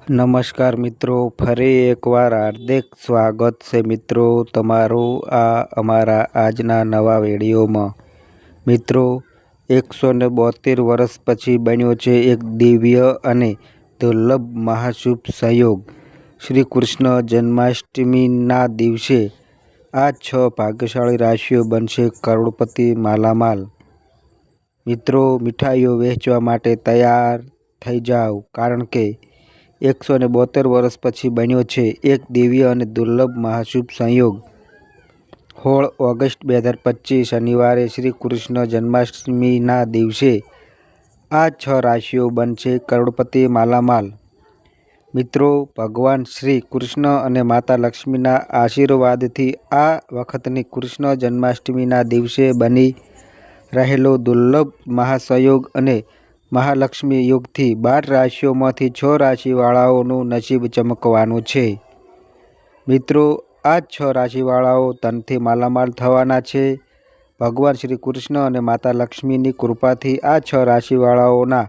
નમસ્કાર મિત્રો, ફરી એકવાર હાર્દિક સ્વાગત છે મિત્રો તમારું આ અમારા આજના નવા વિડીયોમાં। મિત્રો 172 વર્ષ પછી બન્યો છે એક દિવ્ય અને દુર્લભ મહાશુભ સંયોગ। શ્રી કૃષ્ણ જન્માષ્ટમીના દિવસે આ 6 ભાગ્યશાળી રાશિઓ બનશે કરોડપતિ માલામાલ। મિત્રો મીઠાઈઓ વહેંચવા માટે તૈયાર થઈ જાઓ, કારણ કે 172 વર્ષ પછી બન્યો છે એક દિવ્ય અને દુર્લભ મહાશુભ સંયોગ। 16 ઓગસ્ટ 2025 શનિવારે શ્રી કૃષ્ણ જન્માષ્ટમીના દિવસે આ 6 રાશિઓ બનશે કરોડપતિ માલામાલ। મિત્રો ભગવાન શ્રી કૃષ્ણ અને માતા લક્ષ્મીના આશીર્વાદથી આ વખતની કૃષ્ણ જન્માષ્ટમીના દિવસે બની રહેલો દુર્લભ મહાસંયોગ અને મહાલક્ષ્મી યોગથી 12 રાશિઓમાંથી 6 રાશિવાળાઓનું નસીબ ચમકવાનું છે। મિત્રો આ 6 રાશિવાળાઓ ધનથી માલામાલ થવાના છે। ભગવાન શ્રી કૃષ્ણ અને માતા લક્ષ્મીની કૃપાથી આ 6 રાશિવાળાઓના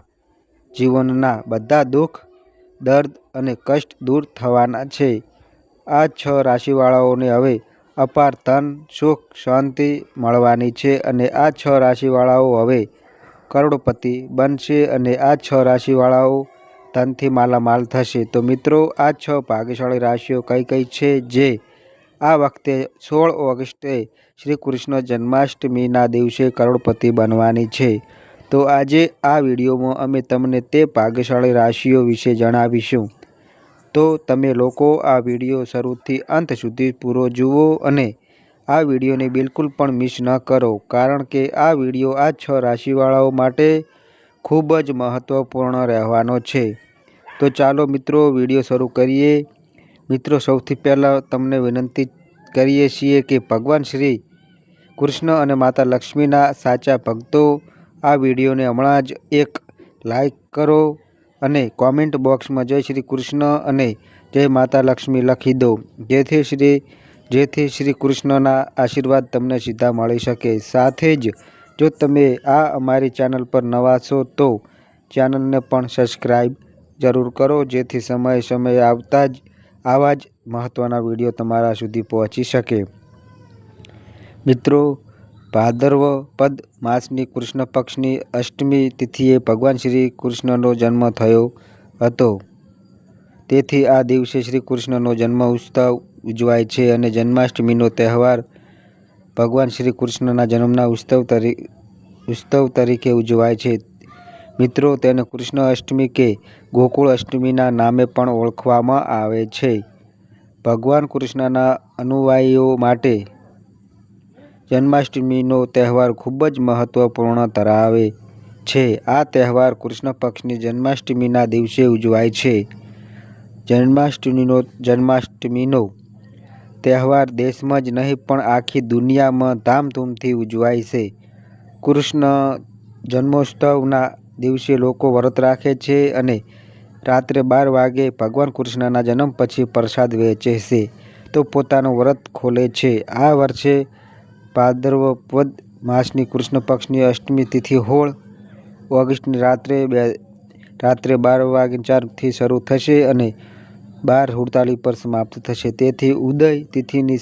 જીવનના બધા દુઃખ, દર્દ અને કષ્ટ દૂર થવાના છે। આ 6 રાશિવાળાઓને હવે અપાર ધન, સુખ, શાંતિ મળવાની છે અને આ 6 રાશિવાળાઓ હવે કરોડપતિ બનશે અને આ 6 રાશિવાળાઓ ધનથી માલામાલ થશે। તો મિત્રો આ 6 ભાગ્યશાળી રાશિઓ કઈ કઈ છે જે આ વખતે 16 ઓગસ્ટે શ્રી કૃષ્ણ જન્માષ્ટમીના દિવસે કરોડપતિ બનવાની છે? તો આજે આ વિડીયોમાં અમે તમને તે ભાગ્યશાળી રાશિઓ વિશે જણાવીશું। તો તમે લોકો આ વિડીયો શરૂથી અંત સુધી પૂરો જુઓ અને આ વિડીયોને બિલકુલ પણ મિસ ન કરો, કારણ કે આ વિડીયો આ 6 રાશિવાળાઓ માટે ખૂબ જ મહત્વપૂર્ણ રહેવાનો છે। તો ચાલો મિત્રો વિડીયો શરૂ કરીએ। મિત્રો સૌથી પહેલાં તમને વિનંતી કરીએ છીએ કે ભગવાન શ્રી કૃષ્ણ અને માતા લક્ષ્મીના સાચા ભક્તો આ વિડીયોને હમણાં જ એક લાઈક કરો અને કોમેન્ટ બોક્સમાં જય શ્રી કૃષ્ણ અને જય માતા લક્ષ્મી લખી દો, જેથી શ્રી કૃષ્ણના આશીર્વાદ તમને સીધા મળી શકે। સાથે જ જો તમે આ અમારી ચેનલ પર નવા છો તો ચેનલને પણ સબસ્ક્રાઈબ જરૂર કરો, જેથી સમયે આવતા જ આવા જ મહત્ત્વના વિડીયો તમારા સુધી પહોંચી શકે। મિત્રો ભાદરવદ માસની કૃષ્ણ પક્ષની અષ્ટમી તિથિએ ભગવાન શ્રી કૃષ્ણનો જન્મ થયો હતો, તેથી આ દિવસે શ્રી કૃષ્ણનો જન્મ ઉત્સવ ઉજવાય છે અને જન્માષ્ટમીનો તહેવાર ભગવાન શ્રી કૃષ્ણના જન્મના ઉત્સવ તરીકે ઉજવાય છે। મિત્રો તેને કૃષ્ણ અષ્ટમી કે ગોકુળ અષ્ટમીના નામે પણ ઓળખવામાં આવે છે। ભગવાન કૃષ્ણના અનુયાયીઓ માટે જન્માષ્ટમીનો તહેવાર ખૂબ જ મહત્વપૂર્ણ ધરાવે છે। આ તહેવાર કૃષ્ણ પક્ષની જન્માષ્ટમીના દિવસે ઉજવાય છે। જન્માષ્ટમીનો તહેવાર દેશમાં જ નહીં પણ આખી દુનિયામાં ધામધૂમથી ઉજવાય છે। કૃષ્ણ જન્મોત્સવના દિવસે લોકો વ્રત રાખે છે અને રાત્રે 12 વાગે ભગવાન કૃષ્ણના જન્મ પછી પ્રસાદ વહેંચે છે તો પોતાનું વ્રત ખોલે છે। આ વર્ષે ભાદરવદ માસની કૃષ્ણ પક્ષની અષ્ટમી તિથિ 16 ઓગસ્ટની રાત્રે 12:04 શરૂ થશે અને 12:47 પર સમાપ્ત થશે। તેથી ઉદય તિથિની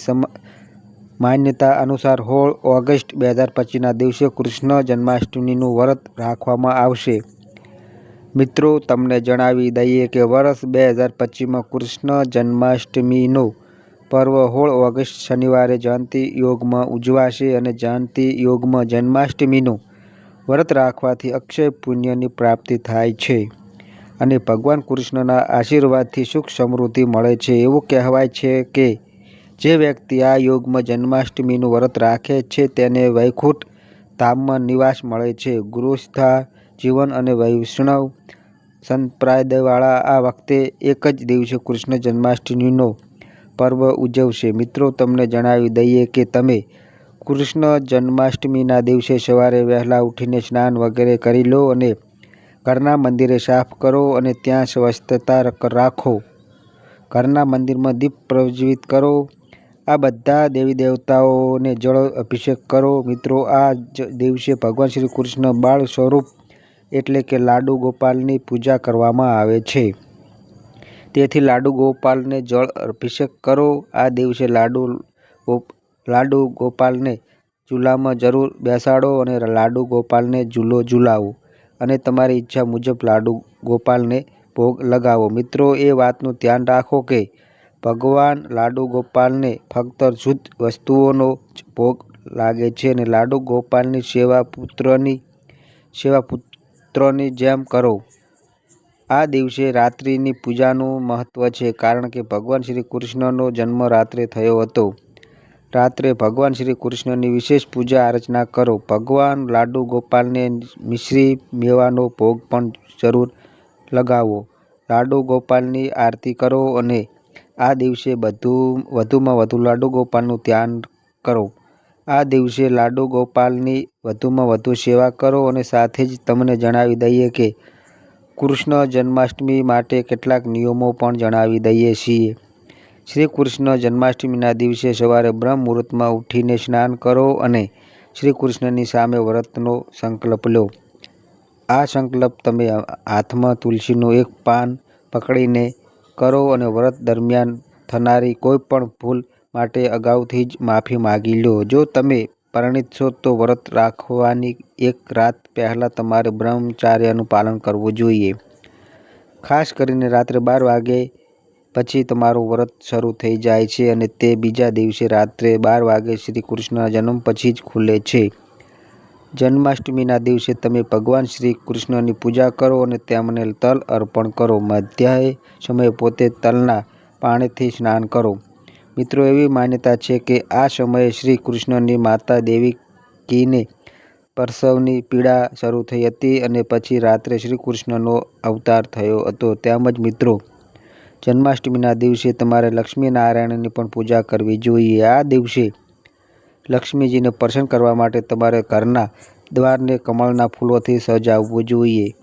માન્યતા અનુસાર 16 ઓગસ્ટ 2025ના દિવસે કૃષ્ણ જન્માષ્ટમીનું વ્રત રાખવામાં આવશે। મિત્રો તમને જણાવી દઈએ કે વર્ષ 2025માં કૃષ્ણ જન્માષ્ટમીનો પર્વ 16 ઓગસ્ટ શનિવારે જયંતિ યોગમાં ઉજવાશે અને જયંતિ યોગમાં જન્માષ્ટમીનું વ્રત રાખવાથી અક્ષય પુણ્યની પ્રાપ્તિ થાય છે અને ભગવાન કૃષ્ણના આશીર્વાદથી સુખ સમૃદ્ધિ મળે છે। એવું કહેવાય છે કે જે વ્યક્તિ આ યોગમાં જન્માષ્ટમીનું વ્રત રાખે છે તેને વૈકુંઠ ધામમાં નિવાસ મળે છે। ગૃહસ્થ જીવન અને વૈષ્ણવ સંપ્રદાયવાળા આ વખતે એક જ દિવસે કૃષ્ણ જન્માષ્ટમીનો પર્વ ઉજવશે। મિત્રો તમને જણાવી દઈએ કે તમે કૃષ્ણ જન્માષ્ટમીના દિવસે સવારે વહેલા ઉઠીને સ્નાન વગેરે કરી લો અને ઘરના મંદિરે સાફ કરો અને ત્યાં સ્વચ્છતા રાખો, ઘરના મંદિરમાં દીપ પ્રજ્વલિત કરો, આ બધા દેવી દેવતાઓને જળ અભિષેક કરો। મિત્રો આ જ દિવસે ભગવાન શ્રી કૃષ્ણ બાળ સ્વરૂપ એટલે કે લાડુ ગોપાલની પૂજા કરવામાં આવે છે, તેથી લાડુ ગોપાલને જળ અભિષેક કરો. આ દિવસે લાડુ ગોપાલને ચૂલામાં જરૂર બેસાડો અને લાડુ ગોપાલને ઝૂલો ઝૂલાવો અને તમારી ઈચ્છા મુજબ લાડુ ગોપાલને ભોગ લગાવો. મિત્રો, એ વાતનું ધ્યાન રાખો કે ભગવાન લાડુ ગોપાલને ફક્ત શુદ્ધ વસ્તુઓનો જ ભોગ લાગે છે અને લાડુ ગોપાલની સેવા પુત્રની જેમ કરો. આ દિવસે રાત્રિની પૂજાનું મહત્વ છે, કારણ કે ભગવાન શ્રી કૃષ્ણનો જન્મ રાત્રે થયો હતો. રાત્રે ભગવાન શ્રી કૃષ્ણની વિશેષ પૂજા અર્ચના કરો. ભગવાન લાડુ ગોપાલને મિશ્રી મેવાનો ભોગ પણ જરૂર લગાવો. લાડુ ગોપાલની આરતી કરો અને આ દિવસે વધુમાં વધુ લાડુ ગોપાલનું ધ્યાન કરો. આ દિવસે લાડુ ગોપાલની વધુમાં વધુ સેવા કરો. અને સાથે જ તમને જણાવી દઈએ કે કૃષ્ણ જન્માષ્ટમી માટે કેટલાક નિયમો પણ જણાવી દઈએ છીએ. શ્રી કૃષ્ણ જન્માષ્ટમીના દિવસે સવારે બ્રહ્મ મુહૂર્તમાં ઉઠીને સ્નાન કરો અને શ્રી કૃષ્ણની સામે વ્રતનો સંકલ્પ લો. આ સંકલ્પ તમે હાથમાં તુલસીનું એક પાન પકડીને કરો અને વ્રત દરમિયાન થનારી કોઈ પણ ભૂલ માટે અગાઉથી જ માફી માગી લો. જો તમે પરિણીત છો તો વ્રત રાખવાની એક રાત પહેલાં તમારે બ્રહ્મચાર્યનું પાલન કરવું જોઈએ. ખાસ કરીને રાત્રે 12 વાગ્યા પછી તમારું વ્રત શરૂ થઈ જાય છે અને તે બીજા દિવસે રાત્રે 12 વાગ્યે શ્રી કૃષ્ણના જન્મ પછી જ ખુલે છે. જન્માષ્ટમીના દિવસે તમે ભગવાન શ્રી કૃષ્ણની પૂજા કરો અને તેમને તલ અર્પણ કરો. મધ્યાહે સમયે પોતે તલના પાણીથી સ્નાન કરો. મિત્રો, એવી માન્યતા છે કે આ સમયે શ્રી કૃષ્ણની માતા દેવકીને પ્રસવની પીડા શરૂ થઈ હતી અને પછી રાત્રે શ્રી કૃષ્ણનો અવતાર થયો હતો. તેમજ મિત્રો, જન્માષ્ટમીના દિવસે તમારે લક્ષ્મી નારાયણની પણ પૂજા કરવી જોઈએ. આ દિવસે લક્ષ્મીજીને પ્રસન્ન કરવા માટે તમારે ઘરના દ્વારને કમળના ફૂલોથી સજાવવું જોઈએ.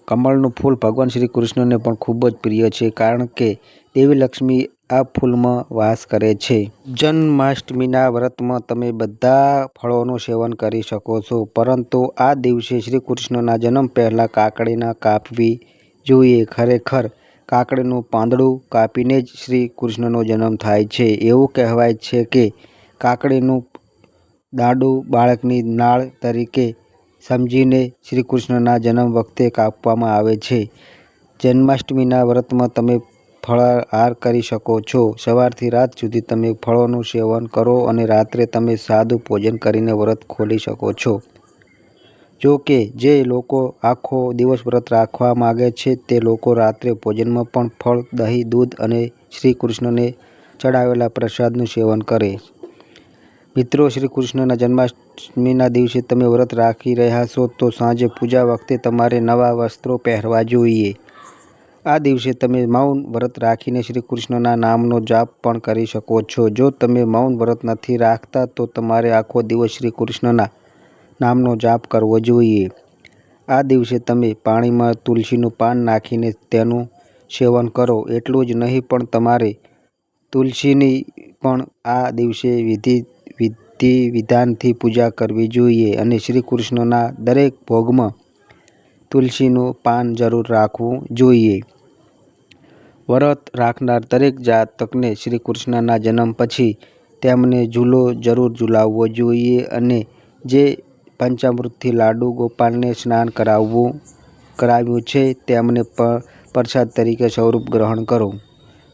કમળનું ફૂલ ભગવાન શ્રી કૃષ્ણને પણ ખૂબ જ પ્રિય છે, કારણ કે દેવી લક્ષ્મી આ ફૂલમાં વાસ કરે છે. જન્માષ્ટમીના વ્રતમાં તમે બધા ફળોનું સેવન કરી શકો છો, પરંતુ આ દિવસે શ્રી કૃષ્ણના જન્મ પહેલાં કાકડી ના કાપવી જોઈએ. ખરેખર કાકડીનું પાંદડું કાપીને જ શ્રી કૃષ્ણનો જન્મ થાય છે. એવું કહેવાય છે કે કાકડીનું દાંડું બાળકની નાળ તરીકે સમજીને શ્રી કૃષ્ણના જન્મ વખતે કાપવામાં આવે છે. જન્માષ્ટમીના વ્રતમાં તમે ફળાહાર કરી શકો છો. સવારથી રાત સુધી તમે ફળોનું સેવન કરો અને રાત્રે તમે સાદું ભોજન કરીને વ્રત ખોલી શકો છો. જો કે જે લોકો આખો દિવસ વ્રત રાખવા માગે છે તે લોકો રાત્રે ભોજનમાં પણ ફળ, દહીં, દૂધ અને શ્રી કૃષ્ણને ચડાવેલા પ્રસાદનું સેવન કરે. મિત્રો, શ્રી કૃષ્ણના જન્માષ્ટમીના દિવસે તમે વ્રત રાખી રહ્યા છો તો સાંજે પૂજા વખતે તમારે નવા વસ્ત્રો પહેરવા જોઈએ. આ દિવસે તમે મૌન વ્રત રાખીને શ્રી કૃષ્ણના નામનો જાપ પણ કરી શકો છો. જો તમે મૌન વ્રત નથી રાખતા તો તમારે આખો દિવસ શ્રી કૃષ્ણના નામનો જાપ કરવો જોઈએ. આ દિવસે તમે પાણીમાં તુલસીનું પાન નાખીને તેનું સેવન કરો. એટલું જ નહીં પણ તમારે તુલસીની પણ આ દિવસે વિધિ-વિધાનથી પૂજા કરવી જોઈએ અને શ્રી કૃષ્ણના દરેક ભોગમાં તુલસીનું પાન જરૂર રાખવું જોઈએ. વ્રત રાખનાર દરેક જાતકને શ્રી કૃષ્ણના જન્મ પછી તેમને ઝૂલો જરૂર ઝૂલાવવો જોઈએ અને જે પંચામૃતથી લાડુ ગોપાલને સ્નાન કરાવ્યું છે તેમને પ્રસાદ તરીકે સ્વરૂપ ગ્રહણ કરો.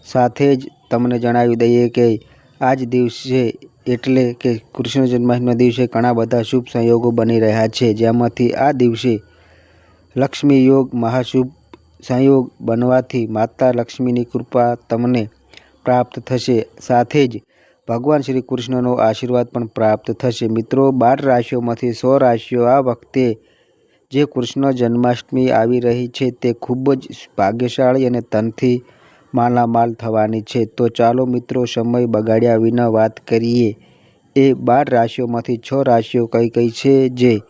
સાથે જ તમને જણાવી દઈએ કે આજ દિવસે એટલે કે કૃષ્ણ જન્માષ્ટમીના દિવસે ઘણા બધા શુભ સંયોગો બની રહ્યા છે, જેમાંથી આ દિવસે લક્ષ્મી યોગ મહાશુભ સંયોગ બનવાથી માતા લક્ષ્મીની કૃપા તમને પ્રાપ્ત થશે. સાથે જ ભગવાન શ્રી કૃષ્ણનો આશીર્વાદ પણ પ્રાપ્ત થશે. મિત્રો, 12 રાશિઓમાંથી 100 રાશિઓ આ વખતે જે કૃષ્ણ જન્માષ્ટમી આવી રહી છે તે ખૂબ જ ભાગ્યશાળી અને ધનથી માલામાલ થવાની છે. તો ચાલો મિત્રો, સમય બગાડ્યા વિના વાત કરીએ એ 12 રાશિઓમાંથી 6 રાશિઓ કઈ કઈ છે જે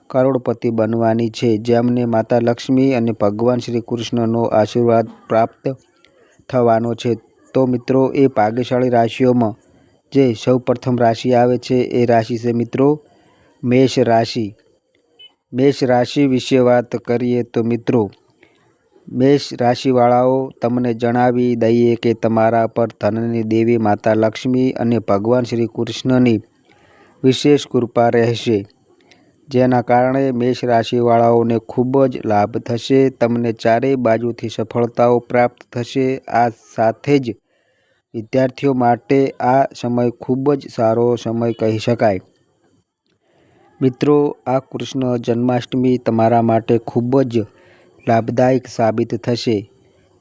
કરોડપતિ બનવાની છે, જેમને માતા લક્ષ્મી અને ભગવાન શ્રી કૃષ્ણનો આશીર્વાદ પ્રાપ્ત થવાનો છે. તો મિત્રો, એ ભાગ્યશાળી રાશિઓમાં જે સૌપ્રથમ રાશિ આવે છે એ રાશિ છે મિત્રો મેષ રાશિ. મેષ રાશિ વિશે વાત કરીએ તો મિત્રો, મેષ રાશિવાળાઓ, તમને જણાવી દઈએ કે તમારા પર ધનની દેવી માતા લક્ષ્મી અને ભગવાન શ્રી કૃષ્ણની વિશેષ કૃપા રહેશે, જેના કારણે મેષ રાશિવાળાઓને ખૂબ જ લાભ થશે. તમને ચારેય બાજુથી સફળતાઓ પ્રાપ્ત થશે. આ સાથે જ વિદ્યાર્થીઓ માટે આ સમય ખૂબ જ સારો સમય કહી શકાય. મિત્રો, આ કૃષ્ણ જન્માષ્ટમી તમારા માટે ખૂબ જ લાભદાયક સાબિત થશે.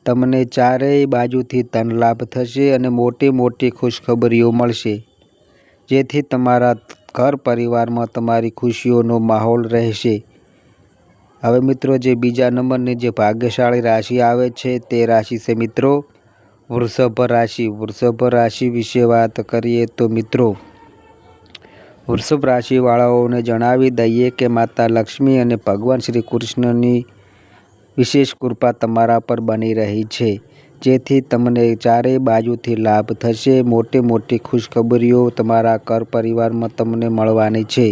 તમને ચારેય બાજુથી ધન લાભ થશે અને મોટી મોટી ખુશખબરીઓ મળશે, જેથી તમારા ઘર પરિવારમાં તમારી ખુશીઓનો માહોલ રહેશે. હવે મિત્રો, જે બીજા નંબરની જે ભાગ્યશાળી રાશિ આવે છે તે રાશિ છે મિત્રો વૃષભ રાશિ. વૃષભ રાશિ વિશે વાત કરીએ તો મિત્રો, વૃષભ રાશિવાળાઓને જણાવી દઈએ કે માતા લક્ષ્મી અને ભગવાન શ્રી કૃષ્ણની વિશેષ કૃપા તમારા પર બની રહી છે, જેથી તમને ચારેય બાજુથી લાભ થશે. મોટી મોટી ખુશખબરીઓ તમારા ઘર પરિવારમાં તમને મળવાની છે.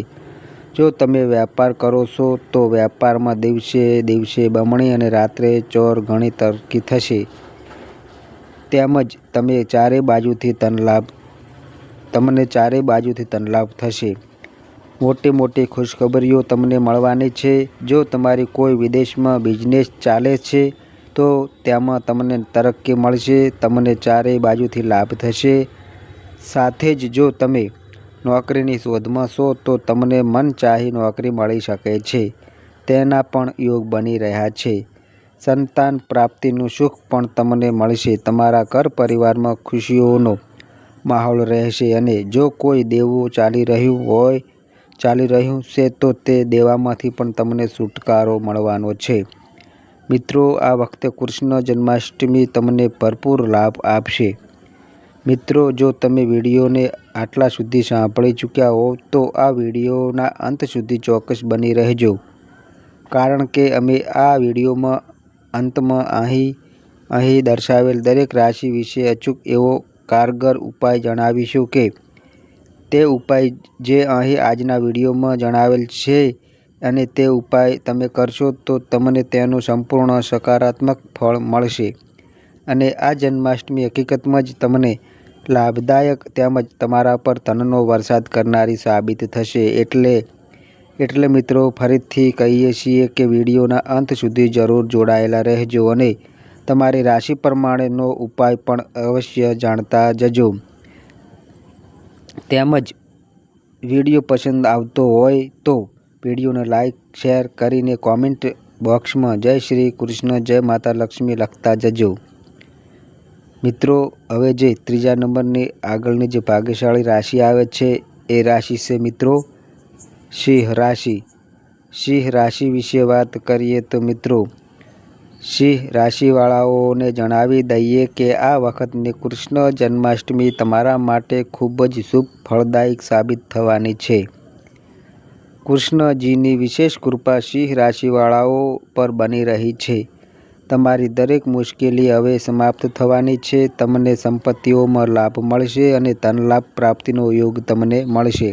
જો તમે વ્યાપાર કરો છો તો વ્યાપારમાં દિવસે દિવસે બમણી અને રાત્રે ચોર ઘણી તરક્કી થશે. તેમજ તમને ચારેય બાજુથી ધન લાભ થશે. મોટી મોટી ખુશખબરીઓ તમને મળવાની છે. જો તમારી કોઈ વિદેશમાં બિઝનેસ ચાલે છે તો તેમાં તમને તરક્કી મળશે. તમને ચારેય બાજુથી લાભ થશે. સાથે જ જો તમે નોકરીની શોધમાં છો તો તમને મનચાહી નોકરી મળી શકે છે, તેના પણ યોગ બની રહ્યા છે. સંતાન પ્રાપ્તિનું સુખ પણ તમને મળશે. તમારા ઘર પરિવારમાં ખુશીઓનો માહોલ રહેશે અને જો કોઈ દેવું ચાલી રહ્યું છે તો તે દેવામાંથી પણ તમને છુટકારો મળવાનો છે. મિત્રો, આ વખતે કૃષ્ણ જન્માષ્ટમી તમને ભરપૂર લાભ આપશે. મિત્રો, જો તમે વિડીયોને આટલા સુધી સાંભળી ચૂક્યા હો તો આ વિડીયોના અંત સુધી ચોક્કસ બની રહેજો, કારણ કે અમે આ વિડીયોમાં અંતમાં અહીં દર્શાવેલ દરેક રાશિ વિશે અચૂક એવો કારગર ઉપાય જણાવીશું કે તે ઉપાય જે અહીં આજના વિડીયોમાં જણાવેલ છે અને તે ઉપાય તમે કરશો તો તમને તેનું સંપૂર્ણ સકારાત્મક ફળ મળશે અને આ જન્માષ્ટમી હકીકતમાં જ તમને લાભદાયક તેમજ તમારા પર ધનનો વરસાદ કરનારી સાબિત થશે. એટલે મિત્રો, ફરીથી કહીએ છીએ કે વિડીયોના અંત સુધી જરૂર જોડાયેલા રહેજો અને તમારી રાશિ પ્રમાણેનો ઉપાય પણ અવશ્ય જાણતા જજો. તેમજ વિડીયો પસંદ આવતો હોય તો વિડીયોને લાઈક શેર કરીને કોમેન્ટ બોક્સમાં જય શ્રી કૃષ્ણ, જય માતા લક્ષ્મી લખતા જજો. મિત્રો, હવે જે ત્રીજા નંબરની આગળની જે ભાગ્યશાળી રાશિ આવે છે એ રાશિ છે મિત્રો સિંહ રાશિ. સિંહ રાશિ વિશે વાત કરીએ તો મિત્રો, સિંહ રાશિવાળાઓને જણાવી દઈએ કે આ વખતની કૃષ્ણ જન્માષ્ટમી તમારા માટે ખૂબ જ શુભ ફળદાયક સાબિત થવાની છે. કૃષ્ણજીની વિશેષ કૃપા સિંહ રાશિવાળાઓ પર બની રહી છે. તમારી દરેક મુશ્કેલી હવે સમાપ્ત થવાની છે. તમને સંપત્તિઓમાં લાભ મળશે અને ધનલાભ પ્રાપ્તિનો યોગ તમને મળશે.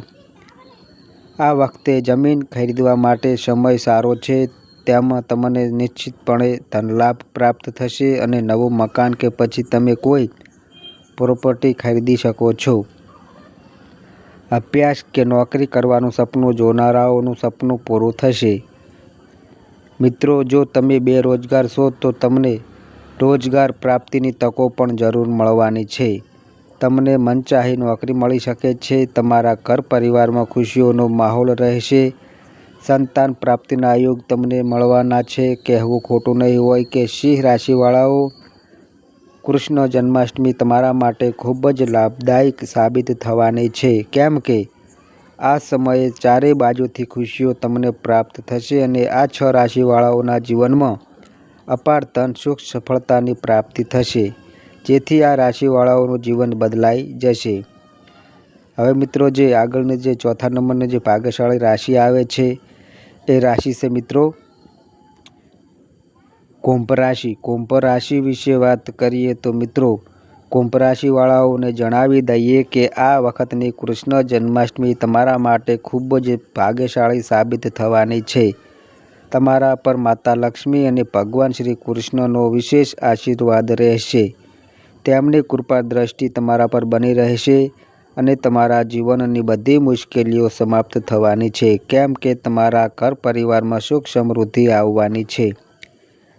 આ વખતે જમીન ખરીદવા માટે સમય સારો છે. તેમાં તમને નિશ્ચિતપણે ધનલાભ પ્રાપ્ત થશે અને નવું મકાન કે પછી તમે કોઈ પ્રોપર્ટી ખરીદી શકો છો. અભ્યાસ કે નોકરી કરવાનું સપનું જોનારાઓનું સપનું પૂરું થશે. મિત્રો, જો તમે બેરોજગાર છો તો તમને રોજગાર પ્રાપ્તિની તકો પણ જરૂર મળવાની છે. તમને મનચાહી નોકરી મળી શકે છે. તમારા ઘર પરિવારમાં ખુશીઓનો માહોલ રહેશે. સંતાન પ્રાપ્તિના યોગ તમને મળવાના છે. કહેવું ખોટું નહીં હોય કે સિંહ રાશિવાળાઓ, કૃષ્ણ જન્માષ્ટમી તમારા માટે ખૂબ જ લાભદાયક સાબિત થવાની છે. કેમ કે આ સમયે ચારેય બાજુથી ખુશીઓ તમને પ્રાપ્ત થશે અને આ 6 રાશિવાળાઓના જીવનમાં અપાર ધન સુખ સફળતાની પ્રાપ્તિ થશે, જેથી આ રાશિવાળાઓનું જીવન બદલાઈ જશે. હવે મિત્રો, જે આગળની જે ચોથા નંબરની જે ભાગ્યશાળી રાશિ આવે છે એ રાશિ છે મિત્રો કુંભ રાશિ. કુંભ રાશિ વિશે વાત કરીએ તો મિત્રો, કુંભ રાશિવાળાઓને જણાવી દઈએ કે આ વખતની કૃષ્ણ જન્માષ્ટમી તમારા માટે ખૂબ જ ભાગ્યશાળી સાબિત થવાની છે. તમારા પર માતા લક્ષ્મી અને ભગવાન શ્રી કૃષ્ણનો વિશેષ આશીર્વાદ રહેશે. તેમની કૃપા દ્રષ્ટિ તમારા પર બની રહેશે અને તમારા જીવનની બધી મુશ્કેલીઓ સમાપ્ત થવાની છે, કેમ કે તમારા ઘર પરિવારમાં સુખ સમૃદ્ધિ આવવાની છે.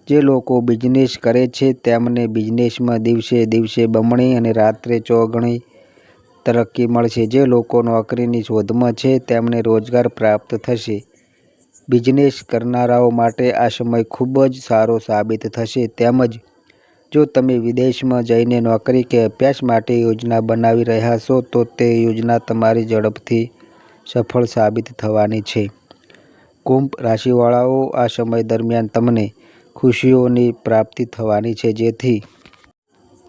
જે લોકો બિઝનેસ કરે છે તેમને બિઝનેસમાં દિવસે દિવસે બમણી અને રાત્રે ચોગણી તરક્કી મળશે. જે લોકો નોકરીની શોધમાં છે તેમને રોજગાર પ્રાપ્ત થશે. બિઝનેસ કરનારાઓ માટે આ સમય ખૂબ જ સારો સાબિત થશે. તેમજ જો તમે વિદેશમાં જઈને નોકરી કે અભ્યાસ માટે યોજના બનાવી રહ્યા છો તો તે યોજના તમારી ઝડપથી સફળ સાબિત થવાની છે. કુંભ રાશિવાળાઓ, આ સમય દરમિયાન તમને ખુશીઓની પ્રાપ્તિ થવાની છે, જેથી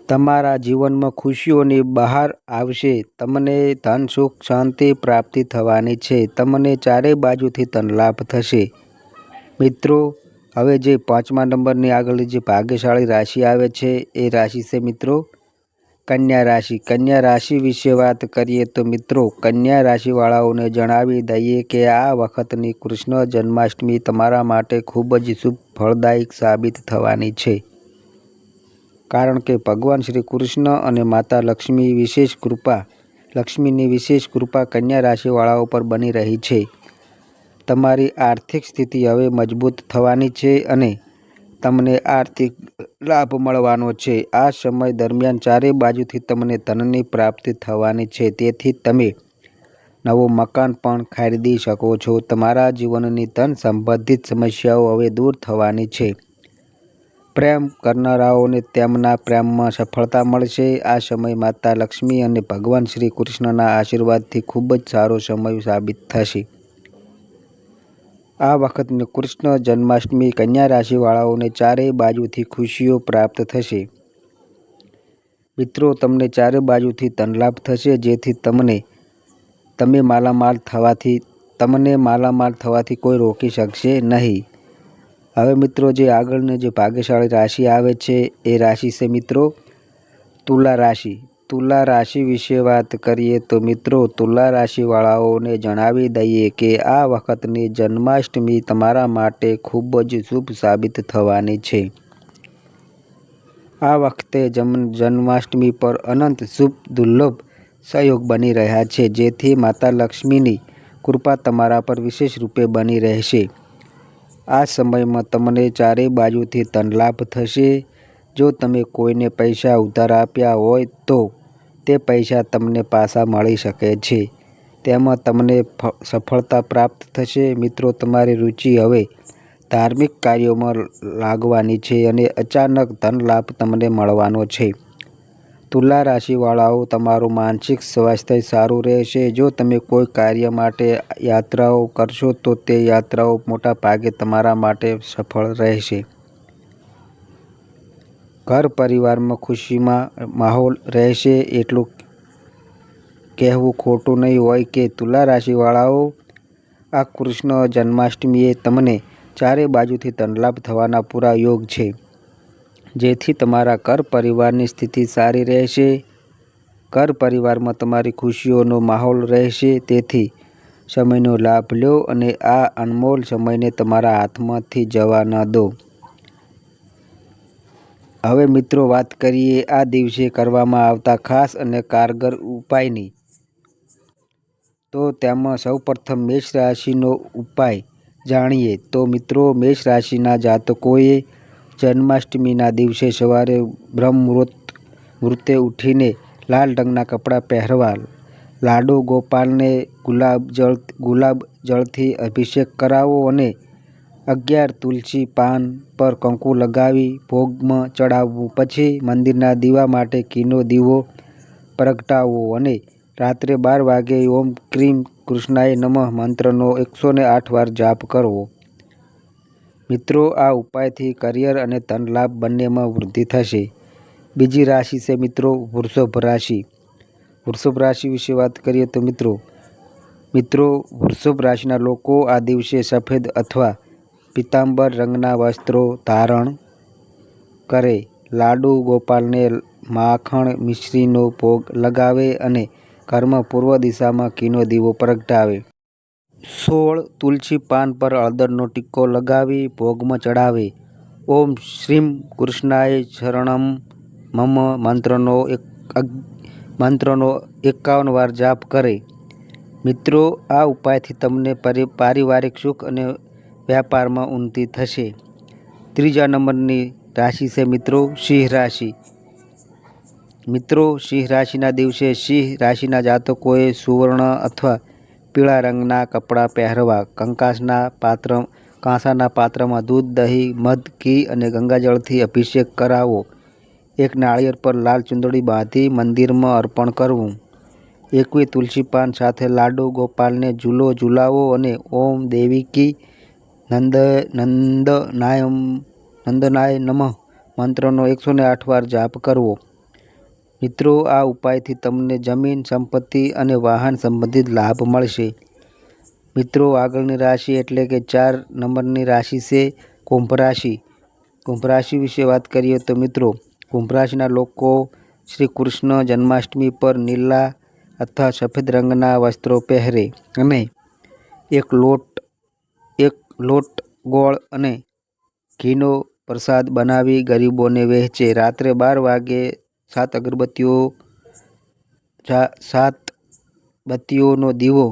તમારા જીવનમાં ખુશીઓની બહાર આવશે. તમને ધન, સુખ, શાંતિ પ્રાપ્તિ થવાની છે. તમને ચારે બાજુથી ધન લાભ થશે. મિત્રો, હવે જે 5મા નંબરની આગળ જે ભાગ્યશાળી રાશિ આવે છે એ રાશિ છે મિત્રો કન્યા રાશિ. કન્યા રાશિ વિશે વાત કરીએ તો મિત્રો, કન્યા રાશિવાળાઓને જણાવી દઈએ કે આ વખતની કૃષ્ણ જન્માષ્ટમી તમારા માટે ખૂબ જ શુભ ફળદાયક સાબિત થવાની છે. કારણ કે ભગવાન શ્રી કૃષ્ણ અને માતા લક્ષ્મીની વિશેષ કૃપા કન્યા રાશિવાળાઓ પર બની રહી છે. તમારી આર્થિક સ્થિતિ હવે મજબૂત થવાની છે અને તમને આર્થિક લાભ મળવાનો છે. આ સમય દરમિયાન ચારે બાજુથી તમને ધનની પ્રાપ્તિ થવાની છે, તેથી તમે નવું મકાન પણ ખરીદી શકો છો. તમારા જીવનની ધન સંબંધિત સમસ્યાઓ હવે દૂર થવાની છે. પ્રેમ કરનારાઓને તેમના પ્રેમમાં સફળતા મળશે. આ સમય માતા લક્ષ્મી અને ભગવાન શ્રી કૃષ્ણના આશીર્વાદથી ખૂબ જ સારો સમય સાબિત થશે. આ વખતની કૃષ્ણ જન્માષ્ટમી કન્યા રાશિવાળાઓને ચારેય બાજુથી ખુશીઓ પ્રાપ્ત થશે. મિત્રો, તમને ચારે બાજુથી ધનલાભ થશે, જેથી તમને માલામાલ થવાથી કોઈ રોકી શકશે નહીં. હવે મિત્રો, જે આગળની જે ભાગ્યશાળી રાશિ આવે છે એ રાશિ છે મિત્રો તુલા રાશિ. તુલા રાશિ વિશે વાત કરીએ તો મિત્રો, તુલા રાશિવાળાઓને જણાવી દઈએ કે આ વખતની જન્માષ્ટમી તમારા માટે ખૂબ જ શુભ સાબિત થવાની છે. આ વખતે જન્માષ્ટમી પર અનંત શુભ દુર્લભ સંયોગ બની રહ્યા છે, જેથી માતા લક્ષ્મીની કૃપા તમારા પર વિશેષ રૂપે બની રહેશે. આ સમયમાં તમને ચારે બાજુથી ધનલાભ થશે. જો તમે કોઈને પૈસા ઉધાર આપ્યા હોય તો તે પૈસા તમને પાછા મળી શકે છે. તેમાં તમને સફળતા પ્રાપ્ત થશે. મિત્રો, તમારી રુચિ હવે ધાર્મિક કાર્યોમાં લાગવાની છે અને અચાનક ધન લાભ તમને મળવાનો છે. તુલા રાશિવાળાઓ, તમારું માનસિક સ્વાસ્થ્ય સારું રહેશે. જો તમે કોઈ કાર્ય માટે યાત્રાઓ કરશો તો તે યાત્રાઓ મોટા ભાગે તમારા માટે સફળ રહેશે. ઘર પરિવારમાં ખુશીમાં માહોલ રહેશે. એટલું કહેવું ખોટું નહીં હોય કે તુલા રાશિવાળાઓ, આ કૃષ્ણ જન્માષ્ટમીએ તમને ચારે બાજુથી ધનલાભ થવાના પૂરા યોગ છે, જેથી તમારા ઘર પરિવારની સ્થિતિ સારી રહેશે. ઘર પરિવારમાં તમારી ખુશીઓનો માહોલ રહેશે, તેથી સમયનો લાભ લો અને આ અનમોલ સમયને તમારા હાથમાંથી જવા ન દો. હવે મિત્રો, વાત કરીએ આ દિવસે કરવામાં આવતા ખાસ અને કારગર ઉપાયની. તો તેમાં સૌપ્રથમ મેષ રાશિનો ઉપાય જાણીએ તો મિત્રો, મેષ રાશિના જાતકોએ જન્માષ્ટમીના દિવસે સવારે બ્રહ્મ મુહૂર્તે ઉઠીને લાલ રંગના કપડાં પહેરવા, લાડુ ગોપાલને ગુલાબ જળથી અભિષેક કરાવો અને 11 તુલસી પાન પર કંકુ લગાવી ભોગમાં ચડાવવું. પછી મંદિરના દીવા માટે ઘીનો દીવો પ્રગટાવવો અને રાત્રે 12 વાગ્યે ઓમ ક્રીમ કૃષ્ણાય નમઃ મંત્રનો 108 વાર જાપ કરવો. મિત્રો, આ ઉપાયથી કરિયર અને ધન લાભ બંનેમાં વૃદ્ધિ થશે. બીજી રાશિ છે મિત્રો વૃષભ રાશિ. વૃષભ રાશિ વિશે વાત કરીએ તો મિત્રો, વૃષભ રાશિના લોકો આ દિવસે સફેદ અથવા પીતાંબર રંગના વસ્ત્રો ધારણ કરે, લાડુ ગોપાલને માખણ મિશ્રીનો ભોગ લગાવે અને ઘરમાં પૂર્વ દિશામાં ઘીનો દીવો પ્રગટાવે. 16 તુલસી પાન પર હળદરનો ટીકો લગાવી ભોગમાં ચડાવે. ઓમ શ્રીમ કૃષ્ણાય શરણમ મમ મંત્રનો 51 વાર જાપ કરે. મિત્રો, આ ઉપાયથી તમને પારિવારિક સુખ અને વ્યાપારમાં ઉન્નતિ થશે. ત્રીજા નંબરની રાશિ છે મિત્રો સિંહ રાશિ. મિત્રો, સિંહ રાશિના દિવસે સિંહ રાશિના જાતકોએ સુવર્ણ અથવા પીળા રંગના કપડાં પહેરવા, કાંસાના પાત્રમાં દૂધ, દહીં, મધ, ઘી અને ગંગાજળથી અભિષેક કરાવો. એક નાળિયેર પર લાલ ચૂંદડી બાંધી મંદિરમાં અર્પણ કરવું. 21 તુલસી પાન સાથે લાડુ ગોપાલને ઝૂલો ઝૂલાવો અને ઓમ દેવીકી નંદનાય નમઃ મંત્રનો 108 વાર જાપ કરવો. મિત્રો, આ ઉપાયથી તમને જમીન, સંપત્તિ અને વાહન સંબંધિત લાભ મળશે. મિત્રો, આગળની રાશિ એટલે કે 4 નંબરની રાશિ છે કુંભ રાશિ. કુંભ રાશિ વિશે વાત કરીએ તો મિત્રો, કુંભ રાશિના લોકો શ્રી કૃષ્ણ જન્માષ્ટમી પર નીલા અથવા સફેદ રંગના વસ્ત્રો પહેરે અને એક લોટ ગોળ અને ઘીનો પ્રસાદ બનાવી ગરીબોને વહેંચે. રાત્રે 12 વાગ્યે 7 બત્તીઓનો દીવો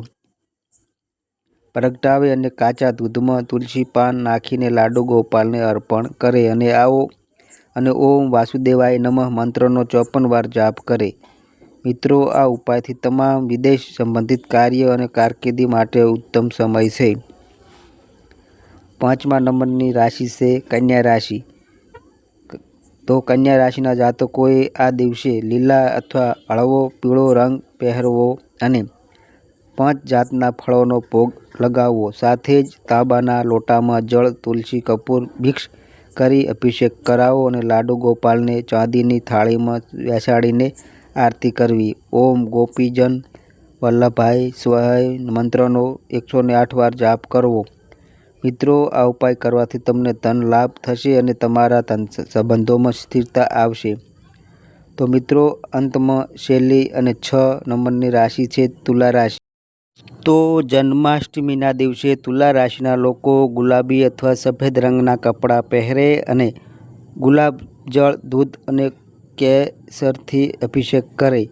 પ્રગટાવે અને કાચા દૂધમાં તુલસી પાન નાખીને લાડુ ગોપાલને અર્પણ કરે અને ઓમ વાસુદેવાય નમઃ મંત્રનો 54 વાર જાપ કરે. મિત્રો, આ ઉપાયથી તમામ વિદેશ સંબંધિત કાર્ય અને કારકિર્દી માટે ઉત્તમ સમય છે. 5મા નંબરની રાશિ છે કન્યા રાશિ. તો કન્યા રાશિના જાતકોએ આ દિવસે લીલા અથવા હળવો પીળો રંગ પહેરવો અને 5 જાતના ફળોનો ભોગ લગાવવો. સાથે જ તાંબાના લોટામાં જળ, તુલસી, કપૂર મિક્સ કરી અભિષેક કરાવો અને લાડુ ગોપાલને ચાંદીની થાળીમાં બેસાડીને આરતી કરવી. ઓમ ગોપીજન વલ્લભાય સ્વાય મંત્રનો 108 વાર જાપ કરવો. મિત્રો, આ ઉપાય કરવાથી તમને ધન લાભ થશે અને તમારા સંબંધોમાં સ્થિરતા આવશે. તો મિત્રો, અંતમાં છેલ્લી અને 6 નંબરની રાશિ છે તુલા રાશિ. તો જન્માષ્ટમીના દિવસે તુલા રાશિના લોકો ગુલાબી અથવા સફેદ રંગના કપડાં પહેરે અને ગુલાબજળ, દૂધ અને કેસરથી અભિષેક કરે.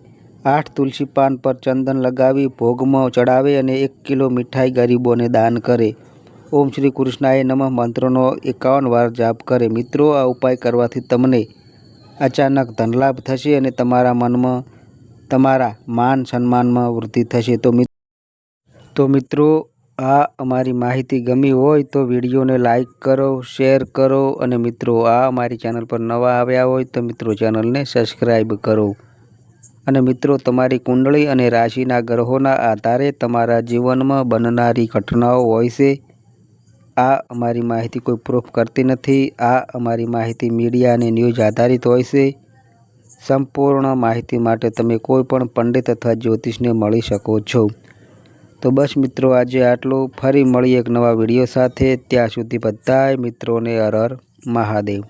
8 તુલસી પાન પર ચંદન લગાવી ભોગમાં ચડાવે અને 1 કિલો મીઠાઈ ગરીબોને દાન કરે. ઓમ શ્રી કૃષ્ણાય નમઃ મંત્રનો 51 વાર જાપ કરે. મિત્રો, આ ઉપાય કરવાથી તમને અચાનક ધનલાભ થશે અને તમારા માન સન્માનમાં વૃદ્ધિ થશે. તો મિત્રો, આ અમારી માહિતી ગમી હોય તો વિડીયોને લાઈક કરો, શેર કરો અને મિત્રો, આ અમારી ચેનલ પર નવા આવ્યા હોય તો મિત્રો ચેનલને સબસ્ક્રાઈબ કરો. અને મિત્રો, તમારી કુંડળી અને રાશિના ગ્રહોના આધારે તમારા જીવનમાં બનનારી ઘટનાઓ હોય છે. આ અમારી માહિતી કોઈ પ્રૂફ કરતી નથી. આ અમારી માહિતી મીડિયા અને ન્યૂઝ આધારિત હોય છે. સંપૂર્ણ માહિતી માટે તમે કોઈ પણ પંડિત અથવા જ્યોતિષને મળી શકો છો. તો બસ મિત્રો, આજે આટલું. ફરી મળીએ એક નવા વિડીયો સાથે. ત્યાં સુધી બધાય મિત્રોને હર હર મહાદેવ.